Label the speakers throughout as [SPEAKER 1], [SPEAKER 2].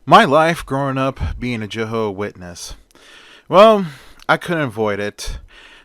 [SPEAKER 1] My life growing up being a Jehovah's Witness. Well, I couldn't avoid it,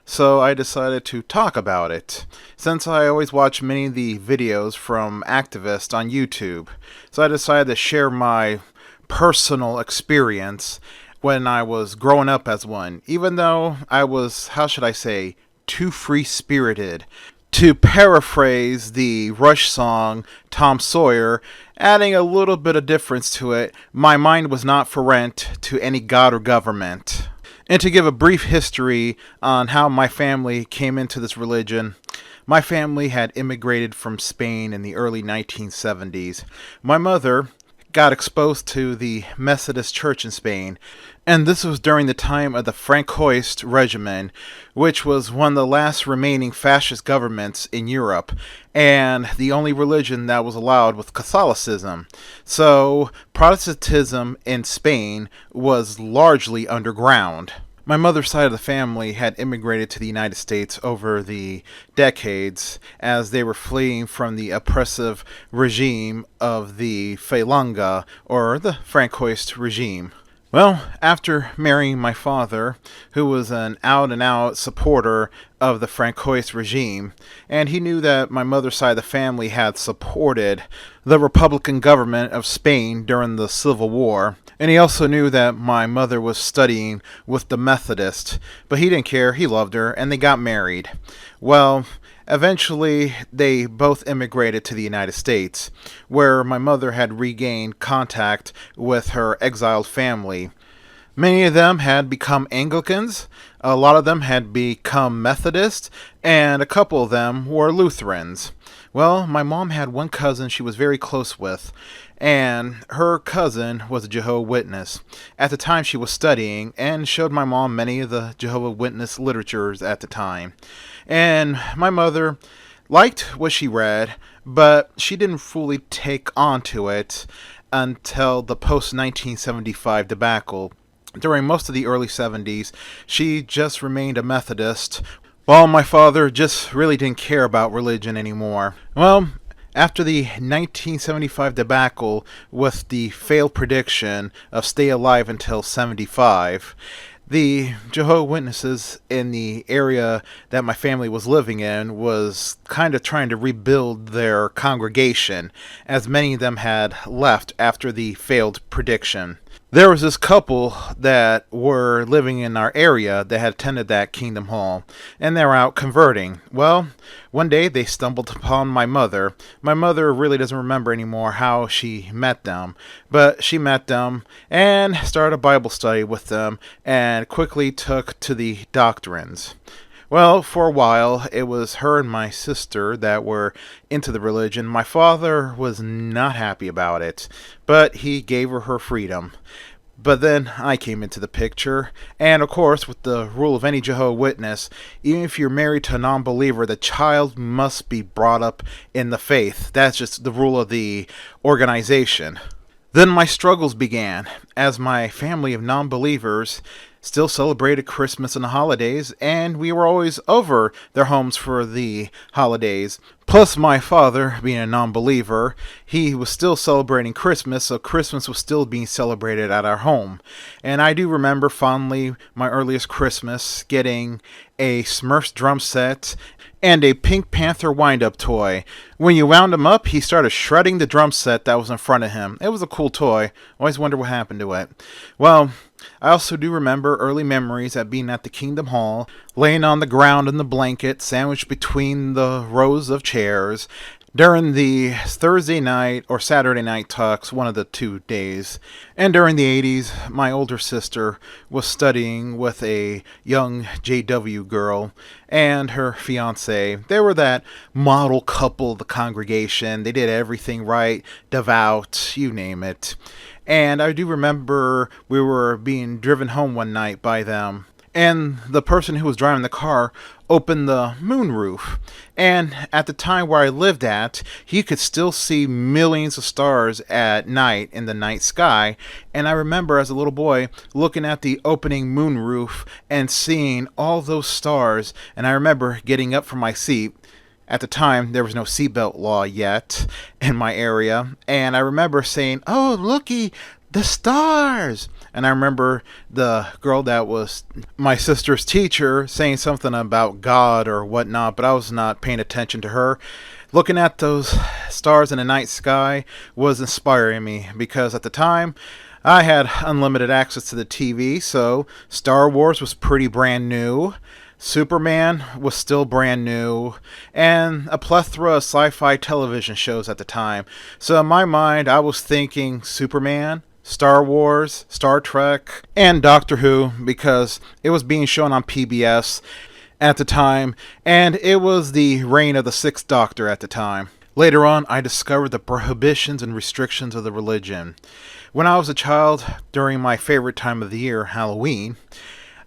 [SPEAKER 1] so I decided to talk about it, since I always watch many of the videos from activists on YouTube. So I decided to share my personal experience when I was growing up as one, even though I was, how should I say, too free spirited. To paraphrase the Rush song Tom Sawyer, adding a little bit of difference to it, my mind was not for rent to any god or government. And to give a brief history on how my family came into this religion, my family had immigrated from Spain in the early 1970s. My mother got exposed to the Methodist Church in Spain, and this was during the time of the Francoist regime, which was one of the last remaining fascist governments in Europe, and the only religion that was allowed was Catholicism. So, Protestantism in Spain was largely underground. My mother's side of the family had immigrated to the United States over the decades as they were fleeing from the oppressive regime of the Falange, or the Francoist regime. Well, after marrying my father, who was an out and out supporter of the Francoist regime, and he knew that my mother's side of the family had supported the Republican government of Spain during the Civil War, and he also knew that my mother was studying with the Methodists, but he didn't care, he loved her, and they got married. Well, eventually, they both immigrated to the United States, where my mother had regained contact with her exiled family. Many of them had become Anglicans, a lot of them had become Methodists, and a couple of them were Lutherans. Well, my mom had one cousin she was very close with, and her cousin was a Jehovah's Witness. At the time, she was studying and showed my mom many of the Jehovah's Witness literatures at the time. And my mother liked what she read, but she didn't fully take on to it until the post 1975 debacle. During most of the early 70s, she just remained a Methodist, while my father just really didn't care about religion anymore. Well, after the 1975 debacle with the failed prediction of stay alive until 75, the Jehovah's Witnesses in the area that my family was living in was kind of trying to rebuild their congregation, as many of them had left after the failed prediction. There was this couple that were living in our area that had attended that Kingdom Hall, and they were out converting. Well, one day they stumbled upon my mother. My mother really doesn't remember anymore how she met them, but she met them and started a Bible study with them and quickly took to the doctrines. Well, for a while, it was her and my sister that were into the religion. My father was not happy about it, but he gave her freedom. But then I came into the picture, and of course, with the rule of any Jehovah's Witness, even if you're married to a non-believer, the child must be brought up in the faith. That's just the rule of the organization. Then my struggles began, as my family of non-believers still celebrated Christmas and the holidays, and we were always over their homes for the holidays. Plus, my father, being a non-believer, he was still celebrating Christmas, so Christmas was still being celebrated at our home. And I do remember fondly my earliest Christmas getting a Smurfs drum set and a Pink Panther wind-up toy. When you wound him up, he started shredding the drum set that was in front of him. It was a cool toy. Always wonder what happened to it. Well, I also do remember early memories at being at the Kingdom Hall, laying on the ground in the blanket, sandwiched between the rows of chairs, during the Thursday night or Saturday night talks, one of the 2 days. And during the 80s, my older sister was studying with a young JW girl and her fiance. They were that model couple of the congregation. They did everything right, devout, you name it. And I do remember we were being driven home one night by them, and the person who was driving the car opened the moonroof. And at the time where I lived at, he could still see millions of stars at night in the night sky. And I remember as a little boy looking at the opening moonroof and seeing all those stars. And I remember getting up from my seat. At the time, there was no seatbelt law yet in my area, and I remember saying, "Oh, looky, the stars. And I remember the girl that was my sister's teacher saying something about God or whatnot, but I was not paying attention to her. Looking at those stars in the night sky was inspiring me because at the time I had unlimited access to the TV, so Star Wars was pretty brand new. Superman was still brand new, and a plethora of sci fi television shows at the time. So, in my mind, I was thinking Superman, Star Wars, Star Trek, and Doctor Who because it was being shown on PBS at the time, and it was the reign of the Sixth Doctor at the time. Later on, I discovered the prohibitions and restrictions of the religion. When I was a child, during my favorite time of the year, Halloween,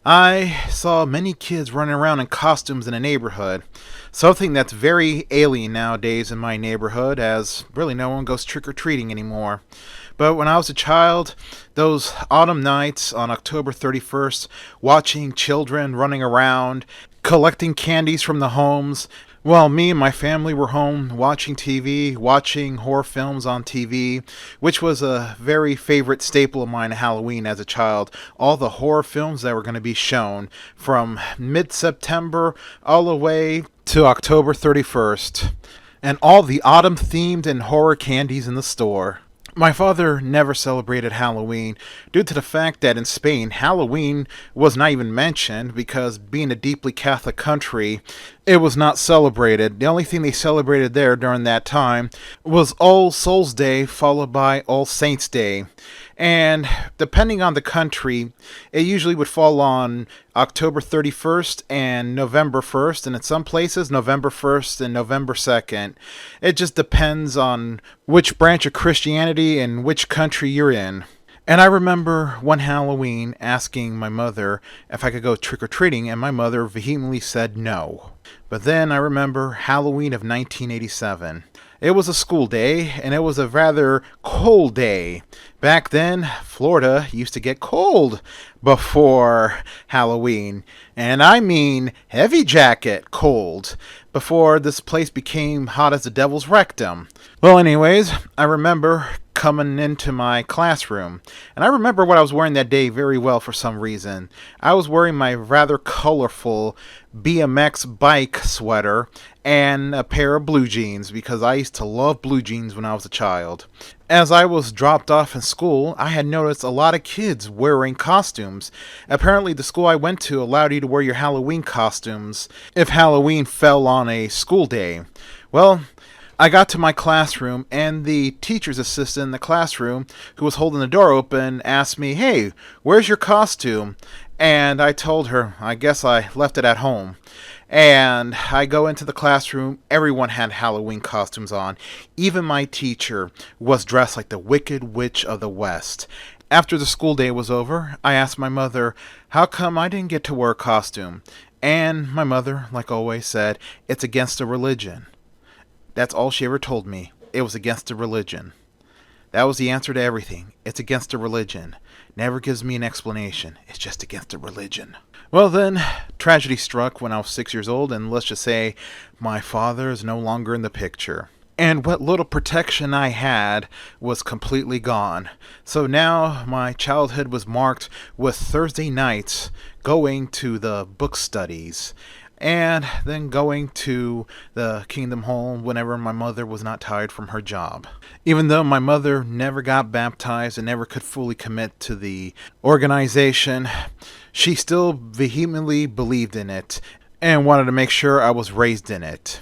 [SPEAKER 1] I saw many kids running around in costumes in a neighborhood. Something that's very alien nowadays in my neighborhood, as really no one goes trick-or-treating anymore. But when I was a child, those autumn nights on October 31st, watching children running around, collecting candies from the homes, well, me and my family were home watching TV, watching horror films on TV, which was a very favorite staple of mine at Halloween as a child. All the horror films that were going to be shown from mid-September all the way to October 31st, and all the autumn-themed and horror candies in the store. My father never celebrated Halloween due to the fact that in Spain, Halloween was not even mentioned because being a deeply Catholic country, it was not celebrated. The only thing they celebrated there during that time was All Souls Day followed by All Saints Day. And depending on the country, it usually would fall on October 31st and November 1st, and in some places, November 1st and November 2nd. It just depends on which branch of Christianity and which country you're in. And I remember one Halloween asking my mother if I could go trick-or-treating, and my mother vehemently said no. But then I remember Halloween of 1987. It was a school day, and it was a rather cold day. Back then, Florida used to get cold before Halloween. And I mean heavy jacket cold, before this place became hot as the devil's rectum. Well, anyways, I remember coming into my classroom, and I remember what I was wearing that day very well for some reason. I was wearing my rather colorful BMX bike sweater and a pair of blue jeans because I used to love blue jeans when I was a child. As I was dropped off in school, I had noticed a lot of kids wearing costumes. Apparently, the school I went to allowed you to wear your Halloween costumes if Halloween fell on a school day. Well, I got to my classroom, and the teacher's assistant in the classroom, who was holding the door open, asked me, "Hey, where's your costume?" And I told her, I guess I left it at home. And I go into the classroom, everyone had Halloween costumes on. Even my teacher was dressed like the Wicked Witch of the West. After the school day was over, I asked my mother, how come I didn't get to wear a costume? And my mother, like always, said, it's against the religion. That's all she ever told me. It was against the religion. That was the answer to everything. It's against the religion. Never gives me an explanation. It's just against the religion. Well then, tragedy struck when I was 6 years old, and let's just say my father is no longer in the picture. And what little protection I had was completely gone. So now my childhood was marked with Thursday nights going to the book studies, and then going to the Kingdom Home whenever my mother was not tired from her job. Even though my mother never got baptized and never could fully commit to the organization, she still vehemently believed in it and wanted to make sure I was raised in it.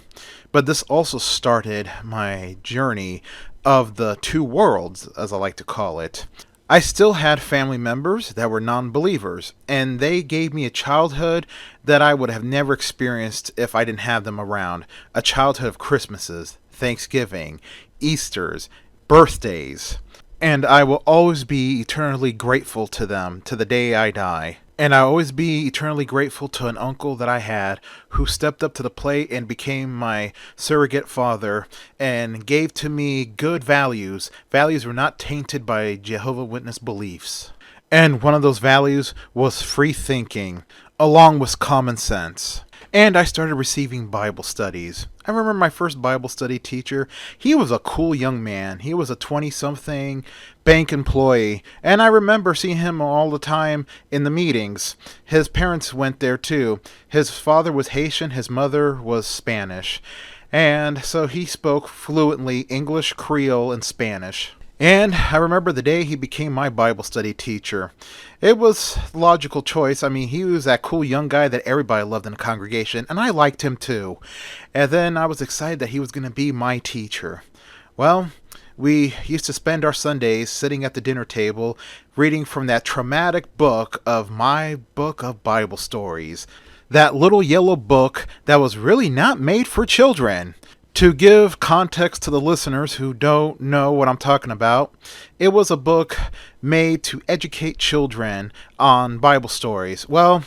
[SPEAKER 1] But this also started my journey of the two worlds, as I like to call it. I still had family members that were non-believers, and they gave me a childhood that I would have never experienced if I didn't have them around. A childhood of Christmases, Thanksgiving, Easters, birthdays. And I will always be eternally grateful to them to the day I die. And I'll always be eternally grateful to an uncle that I had who stepped up to the plate and became my surrogate father and gave to me good values. Values were not tainted by Jehovah's Witness beliefs. And one of those values was free thinking, along with common sense. And I started receiving Bible studies. I remember my first Bible study teacher. He was a cool young man. He was a 20-something bank employee, and I remember seeing him all the time in the meetings. His parents went there too. His father was Haitian, his mother was Spanish. And so he spoke fluently English, Creole, and Spanish. And I remember the day he became my Bible study teacher. It was a logical choice. I mean, he was that cool young guy that everybody loved in the congregation, and I liked him too. And then I was excited that he was going to be my teacher. Well, we used to spend our Sundays sitting at the dinner table reading from that traumatic book of My Book of Bible Stories. That little yellow book that was really not made for children. To give context to the listeners who don't know what I'm talking about, it was a book made to educate children on Bible stories. Well,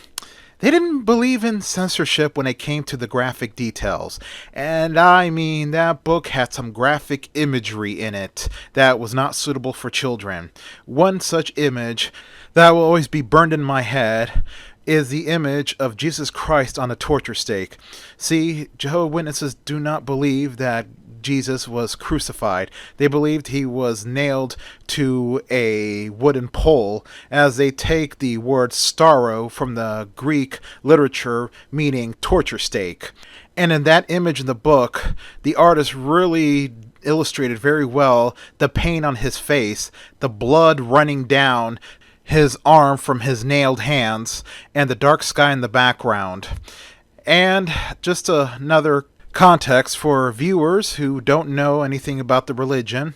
[SPEAKER 1] they didn't believe in censorship when it came to the graphic details. And I mean, that book had some graphic imagery in it that was not suitable for children. One such image that will always be burned in my head is the image of Jesus Christ on a torture stake. See, Jehovah's Witnesses do not believe that Jesus was crucified. They believed he was nailed to a wooden pole, as they take the word staro from the Greek literature meaning torture stake. And in that image in the book, the artist really illustrated very well the pain on his face, the blood running down his arm from his nailed hands, and the dark sky in the background. And just another context for viewers who don't know anything about the religion,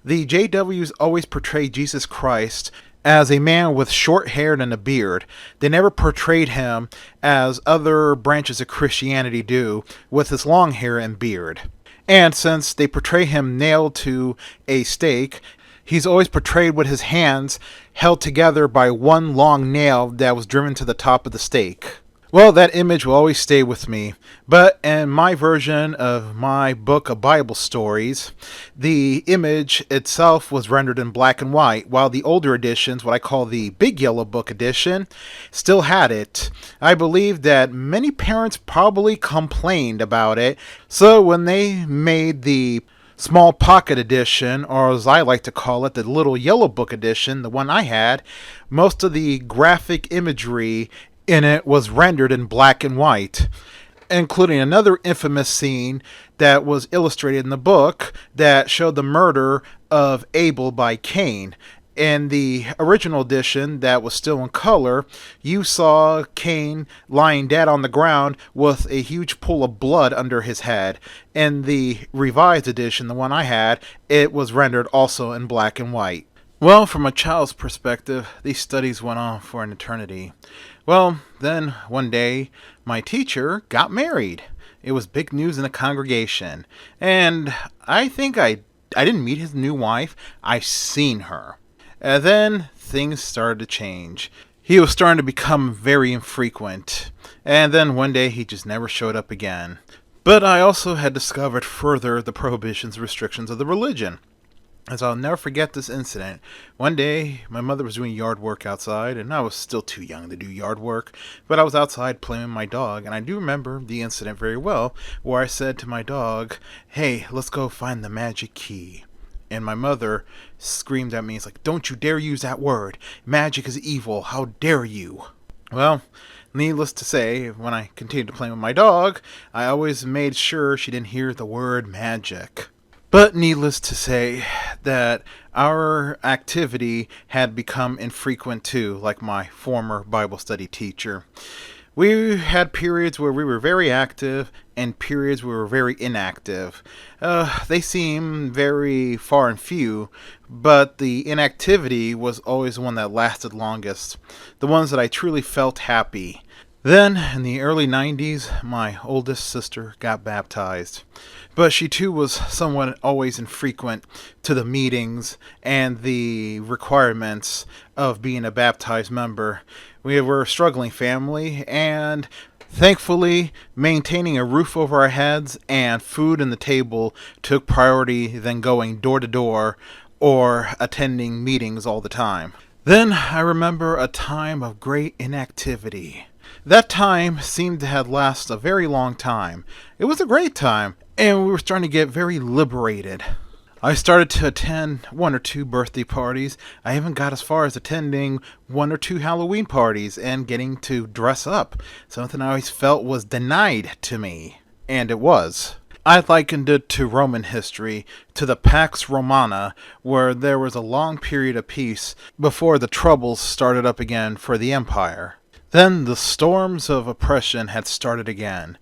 [SPEAKER 1] the JWs always portray Jesus Christ as a man with short hair and a beard. They never portrayed him as other branches of Christianity do, with his long hair and beard. And since they portray him nailed to a stake, he's always portrayed with his hands held together by one long nail that was driven to the top of the stake. Well, that image will always stay with me. But in my version of my book of Bible stories, the image itself was rendered in black and white, while the older editions, what I call the Big Yellow Book edition, still had it. I believe that many parents probably complained about it, so when they made the Small Pocket edition, or as I like to call it, the Little Yellow Book edition, the one I had, most of the graphic imagery in it was rendered in black and white, including another infamous scene that was illustrated in the book that showed the murder of Abel by Cain. In the original edition that was still in color, you saw Cain lying dead on the ground with a huge pool of blood under his head. In the revised edition, the one I had, it was rendered also in black and white. Well, from a child's perspective, these studies went on for an eternity. Well, then one day, my teacher got married. It was big news in the congregation. And I think I didn't meet his new wife. I seen her. And then things started to change. He was starting to become very infrequent. And then one day he just never showed up again. But I also had discovered further the prohibitions and restrictions of the religion. As I'll never forget this incident. One day, my mother was doing yard work outside, and I was still too young to do yard work, but I was outside playing with my dog, and I do remember the incident very well, where I said to my dog, "Hey, let's go find the magic key." And my mother screamed at me, it's like, "Don't you dare use that word. Magic is evil. How dare you?" Well, needless to say, when I continued to play with my dog, I always made sure she didn't hear the word magic. But needless to say that our activity had become infrequent too, like my former Bible study teacher. We had periods where we were very active and periods where we were very inactive. They seem very far and few, but the inactivity was always the one that lasted longest. The ones that I truly felt happy. Then, in the early 90s, my oldest sister got baptized. But she too was somewhat always infrequent to the meetings and the requirements of being a baptized member. We were a struggling family, and thankfully, maintaining a roof over our heads and food on the table took priority than going door to door or attending meetings all the time. Then I remember a time of great inactivity. That time seemed to have lasted a very long time. It was a great time. and we were starting to get very liberated. I started to attend one or two birthday parties. I even got as far as attending one or two Halloween parties and getting to dress up, something I always felt was denied to me. And it was. I likened it to Roman history, to the Pax Romana, where there was a long period of peace before the troubles started up again for the empire. Then the storms of oppression had started again.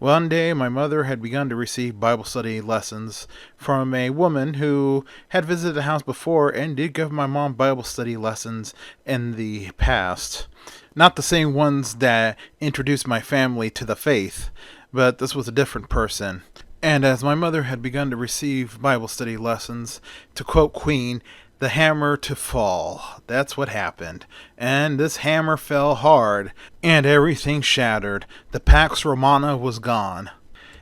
[SPEAKER 1] One day, my mother had begun to receive Bible study lessons from a woman who had visited the house before and did give my mom Bible study lessons in the past. Not the same ones that introduced my family to the faith, but this was a different person. And as my mother had begun to receive Bible study lessons, to quote Queen, the hammer to fall. That's what happened. And this hammer fell hard, and everything shattered. The Pax Romana was gone,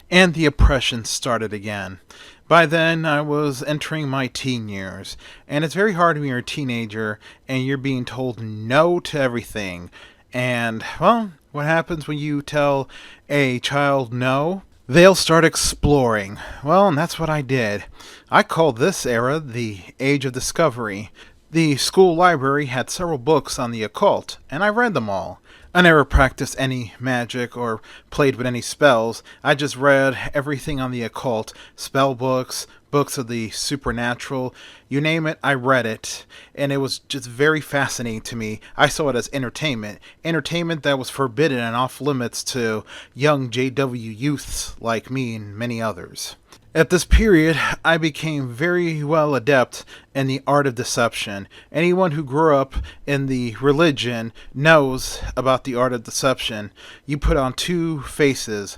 [SPEAKER 1] and the oppression started again. By then, I was entering my teen years, and it's very hard when you're a teenager and you're being told no to everything. And, well, what happens when you tell a child no? They'll start exploring. Well, and that's what I did. I called this era the Age of Discovery. The school library had several books on the occult, and I read them all. I never practiced any magic or played with any spells. I just read everything on the occult, spell books, books of the supernatural, you name it, I read it. And it was just very fascinating to me. I saw it as entertainment. Entertainment that was forbidden and off limits to young JW youths like me and many others. At this period, I became very well adept in the art of deception. Anyone who grew up in the religion knows about the art of deception. You put on two faces,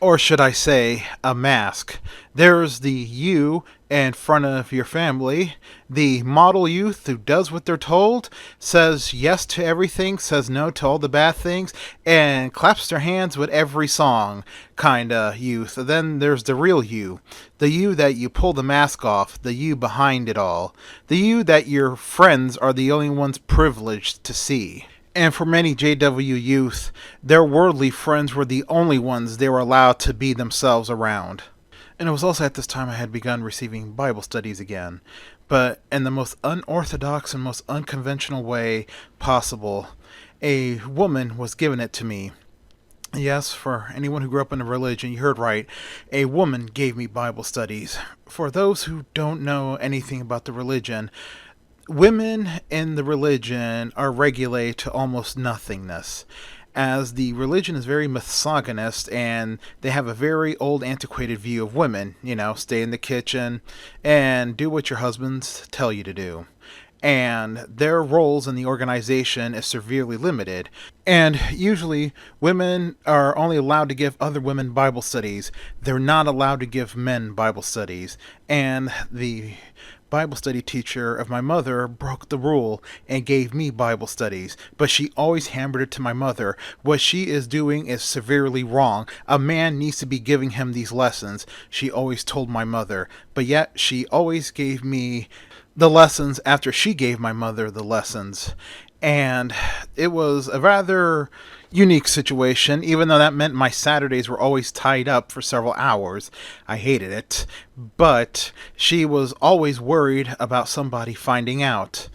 [SPEAKER 1] or should I say, a mask. There's the you in front of your family, the model youth who does what they're told, says yes to everything, says no to all the bad things, and claps their hands with every song kinda youth. Then there's the real you, the you that you pull the mask off, the you behind it all, the you that your friends are the only ones privileged to see. And for many JW youth, their worldly friends were the only ones they were allowed to be themselves around. And it was also at this time I had begun receiving Bible studies again, but in the most unorthodox and most unconventional way possible. A woman was giving it to me. Yes, for anyone who grew up in a religion, you heard right. A woman gave me Bible studies. For those who don't know anything about the religion, women in the religion are regulated to almost nothingness, as the religion is very misogynist and they have a very old antiquated view of women. Stay in the kitchen and do what your husbands tell you to do. And their roles in the organization is severely limited. And usually women are only allowed to give other women Bible studies. They're not allowed to give men Bible studies. And the Bible study teacher of my mother broke the rule and gave me Bible studies, but she always hammered it to my mother. What she is doing is severely wrong. A man needs to be giving him these lessons, she always told my mother, but yet she always gave me the lessons after she gave my mother the lessons. And it was a rather unique situation, even though that meant my Saturdays were always tied up for several hours. I hated it, but she was always worried about somebody finding out.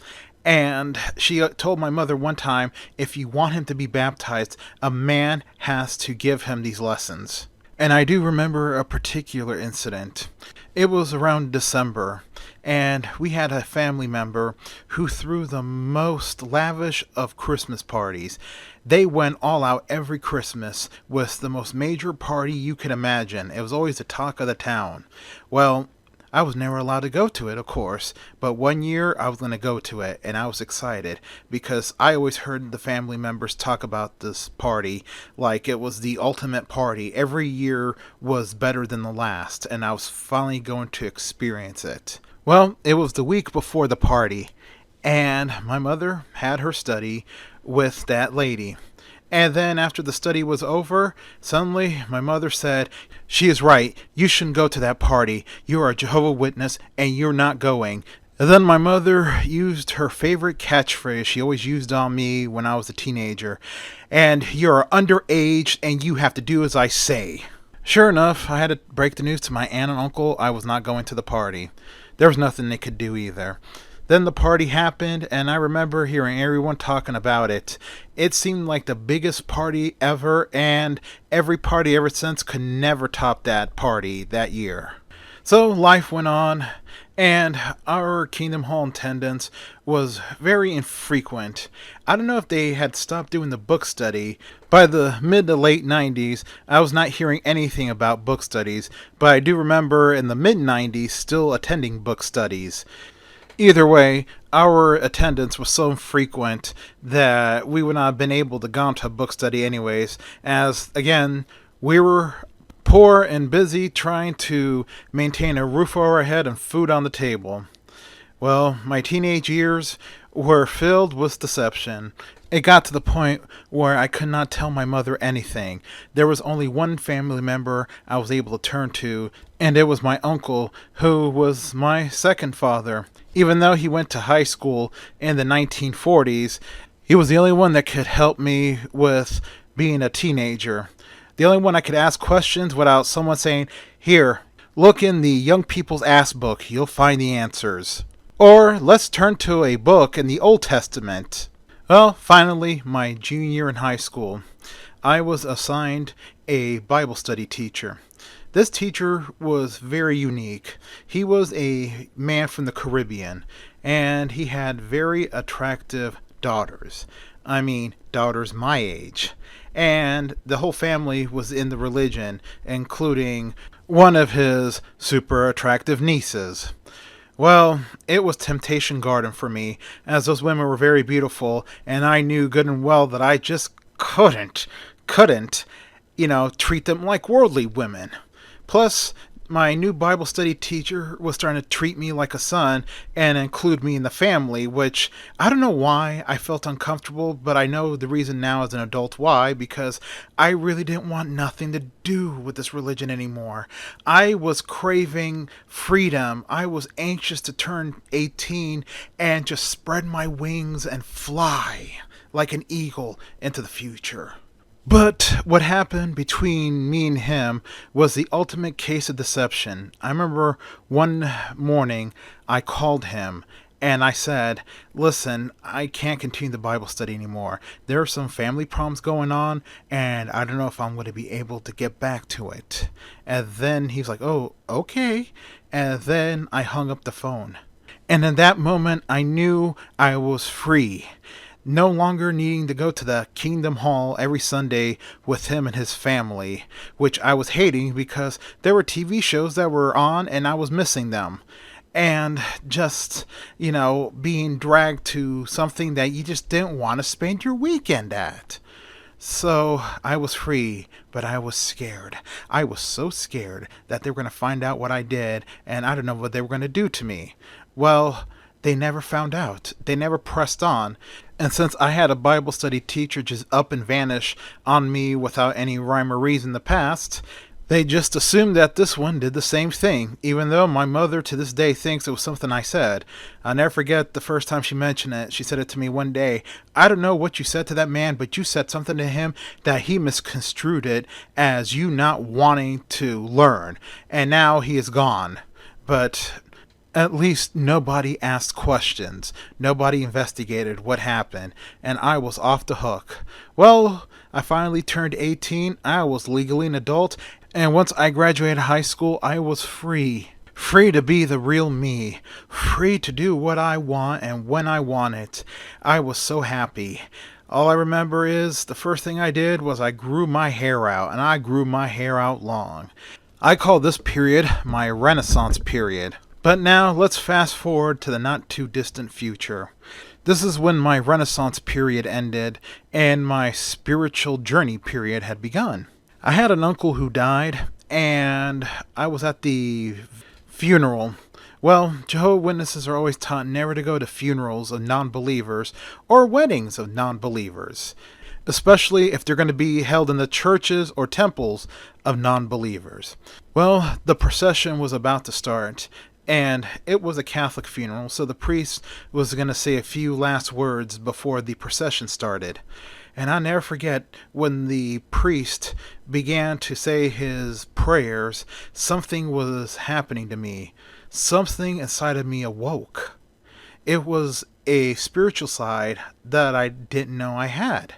[SPEAKER 1] And she told my mother one time, if you want him to be baptized, a man has to give him these lessons. And I do remember a particular incident. It was around December, and we had a family member who threw the most lavish of Christmas parties. They went all out every Christmas with the most major party you could imagine. It was always the talk of the town. Well, I was never allowed to go to it, of course, but one year I was going to go to it, and I was excited because I always heard the family members talk about this party like it was the ultimate party. Every year was better than the last, and I was finally going to experience it. Well, it was the week before the party, and my mother had her study with that lady. And then after the study was over, suddenly my mother said, she is right, you shouldn't go to that party. You are a Jehovah's Witness and you're not going. And then my mother used her favorite catchphrase she always used on me when I was a teenager. And you're underage and you have to do as I say. Sure enough, I had to break the news to my aunt and uncle I was not going to the party. There was nothing they could do either. Then the party happened, and I remember hearing everyone talking about it. It seemed like the biggest party ever, and every party ever since could never top that party that year. So life went on, and our Kingdom Hall attendance was very infrequent. I don't know if they had stopped doing the book study. By the mid to late 90s, I was not hearing anything about book studies, but I do remember in the mid 90s still attending book studies. Either way, our attendance was so infrequent that we would not have been able to go to a book study anyways, as, again, we were poor and busy trying to maintain a roof over our head and food on the table. Well, my teenage years were filled with deception. It got to the point where I could not tell my mother anything. There was only one family member I was able to turn to, and it was my uncle, who was my second father. Even though he went to high school in the 1940s, he was the only one that could help me with being a teenager. The only one I could ask questions without someone saying, "Here, look in the young people's ass book, you'll find the answers." Or, let's turn to a book in the Old Testament. Well, finally, my junior year in high school, I was assigned a Bible study teacher. This teacher was very unique. He was a man from the Caribbean, and he had very attractive daughters. I mean, daughters my age. And the whole family was in the religion, including one of his super attractive nieces. Well, it was temptation garden for me, as those women were very beautiful, and I knew good and well that I just couldn't, treat them like worldly women. Plus, my new Bible study teacher was starting to treat me like a son and include me in the family, which I don't know why I felt uncomfortable, but I know the reason now as an adult why, because I really didn't want nothing to do with this religion anymore. I was craving freedom. I was anxious to turn 18 and just spread my wings and fly like an eagle into the future. But what happened between me and him was the ultimate case of deception. I remember one morning I called him and I said, "Listen, I can't continue the Bible study anymore. There are some family problems going on, and I don't know if I'm going to be able to get back to it." And then he was like, "Oh, okay." And then I hung up the phone. And in that moment, I knew I was free. No longer needing to go to the Kingdom Hall every Sunday with him and his family, which I was hating because there were TV shows that were on and I was missing them. And just, being dragged to something that you just didn't want to spend your weekend at. So I was free, but I was scared. I was so scared that they were going to find out what I did, and I don't know what they were going to do to me. Well, they never found out. They never pressed on. And since I had a Bible study teacher just up and vanish on me without any rhyme or reason in the past, they just assumed that this one did the same thing, even though my mother to this day thinks it was something I said. I'll never forget the first time she mentioned it. She said it to me one day. "I don't know what you said to that man, but you said something to him that he misconstrued it as you not wanting to learn. And now he is gone." But at least nobody asked questions. Nobody investigated what happened, and I was off the hook. Well, I finally turned 18. I was legally an adult, and once I graduated high school, I was free. Free to be the real me. Free to do what I want and when I want it. I was so happy. All I remember is the first thing I did was I grew my hair out, and I grew my hair out long. I call this period my Renaissance period. But now let's fast forward to the not too distant future. This is when my Renaissance period ended and my spiritual journey period had begun. I had an uncle who died, and I was at the funeral. Well, Jehovah's Witnesses are always taught never to go to funerals of non-believers or weddings of non-believers, especially if they're going to be held in the churches or temples of non-believers. Well, the procession was about to start, and it was a Catholic funeral, so the priest was going to say a few last words before the procession started. And I'll never forget when the priest began to say his prayers, something was happening to me. Something inside of me awoke. It was a spiritual side that I didn't know I had.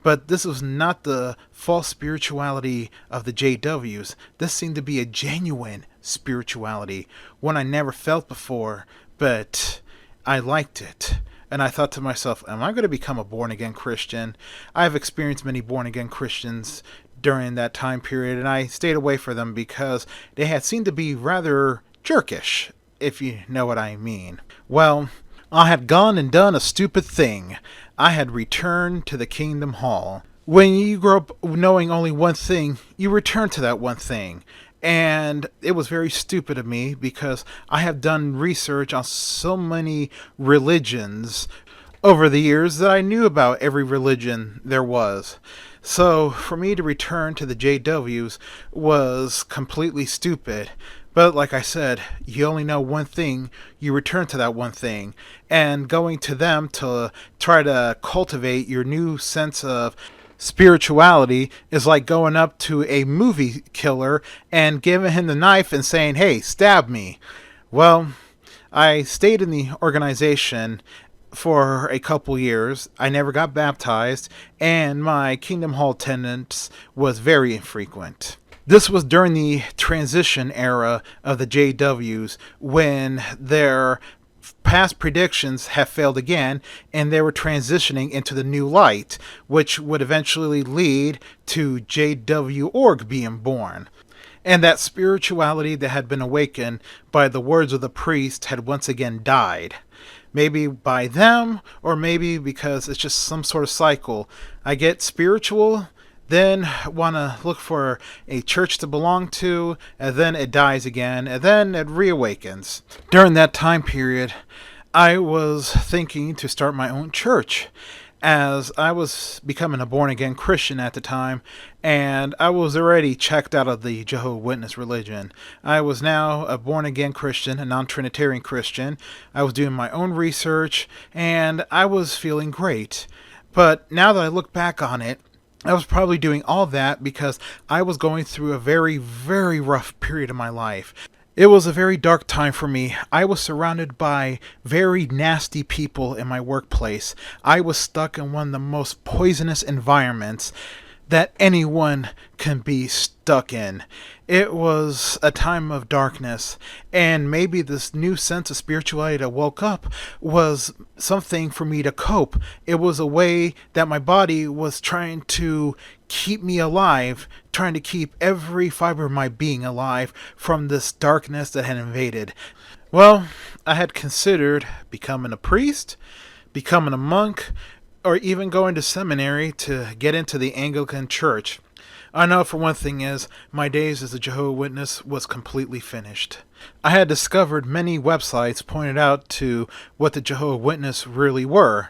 [SPEAKER 1] But this was not the false spirituality of the JWs. This seemed to be a genuine spirituality, one I never felt before, but I liked it. And I thought to myself, am I going to become a born again Christian? I've experienced many born again Christians during that time period, and I stayed away from them because they had seemed to be rather jerkish, if you know what I mean. Well, I had gone and done a stupid thing. I had returned to the Kingdom Hall. When you grow up knowing only one thing, you return to that one thing. And it was very stupid of me because I have done research on so many religions over the years that I knew about every religion there was. So for me to return to the JWs was completely stupid. But like I said, you only know one thing, you return to that one thing. And going to them to try to cultivate your new sense of spirituality is like going up to a movie killer and giving him the knife and saying, hey, stab me. Well, I stayed in the organization for a couple years. I never got baptized, and my Kingdom Hall attendance was very infrequent. This was during the transition era of the JWs when their past predictions have failed again and they were transitioning into the new light, which would eventually lead to JW Org being born. And that spirituality that had been awakened by the words of the priest had once again died. Maybe by them, or maybe because it's just some sort of cycle. I get spiritual, then want to look for a church to belong to, and then it dies again, and then it reawakens. During that time period, I was thinking to start my own church, as I was becoming a born-again Christian at the time, and I was already checked out of the Jehovah's Witness religion. I was now a born-again Christian, a non-Trinitarian Christian. I was doing my own research, and I was feeling great. But now that I look back on it, I was probably doing all that because I was going through a very, very rough period of my life. It was a very dark time for me. I was surrounded by very nasty people in my workplace. I was stuck in one of the most poisonous environments that anyone can be stuck in. It was a time of darkness, and maybe this new sense of spirituality that woke up was something for me to cope. It was a way that my body was trying to keep me alive, trying to keep every fiber of my being alive from this darkness that had invaded. Well, I had considered becoming a priest, becoming a monk, or even going to seminary to get into the Anglican Church. I know for one thing is, my days as a Jehovah's Witness was completely finished. I had discovered many websites pointed out to what the Jehovah's Witness really were.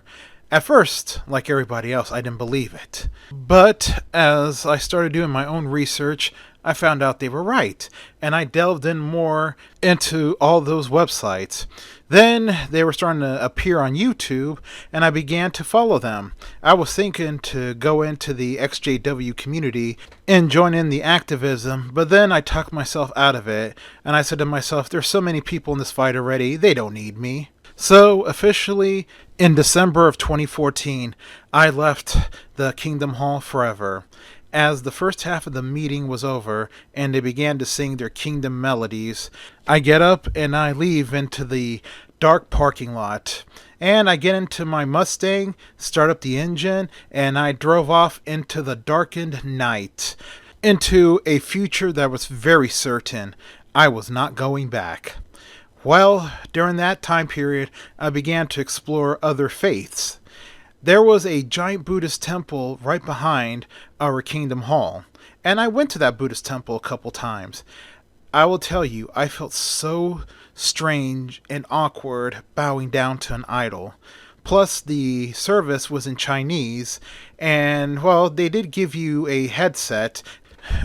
[SPEAKER 1] At first, like everybody else, I didn't believe it. But as I started doing my own research, I found out they were right, and I delved in more into all those websites. Then they were starting to appear on YouTube, and I began to follow them. I was thinking to go into the XJW community and join in the activism, but then I talked myself out of it, and I said to myself, there's so many people in this fight already, they don't need me. So, officially, in December of 2014, I left the Kingdom Hall forever. As the first half of the meeting was over and they began to sing their kingdom melodies, I get up and I leave into the dark parking lot. And I get into my Mustang, start up the engine, and I drove off into the darkened night, into a future that was very certain I was not going back. Well, during that time period, I began to explore other faiths. There was a giant Buddhist temple right behind our Kingdom Hall, and I went to that Buddhist temple a couple times. I will tell you, I felt so strange and awkward bowing down to an idol. Plus, the service was in Chinese, and, well, they did give you a headset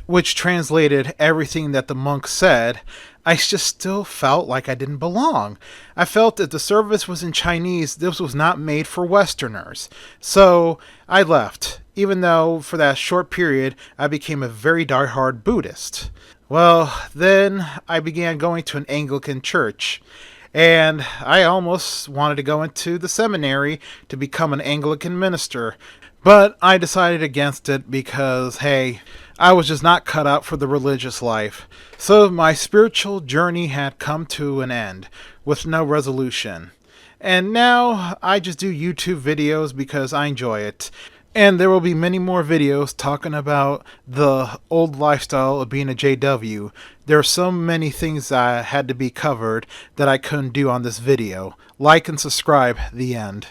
[SPEAKER 1] which translated everything that the monk said. I just still felt like I didn't belong. I felt that the service was in Chinese, this was not made for Westerners. So I left, even though for that short period I became a very diehard Buddhist. Well, then I began going to an Anglican church. And I almost wanted to go into the seminary to become an Anglican minister. But I decided against it because, hey, I was just not cut out for the religious life. So my spiritual journey had come to an end with no resolution. And now I just do YouTube videos because I enjoy it. And there will be many more videos talking about the old lifestyle of being a JW. There are so many things that had to be covered that I couldn't do on this video. Like and subscribe. The end.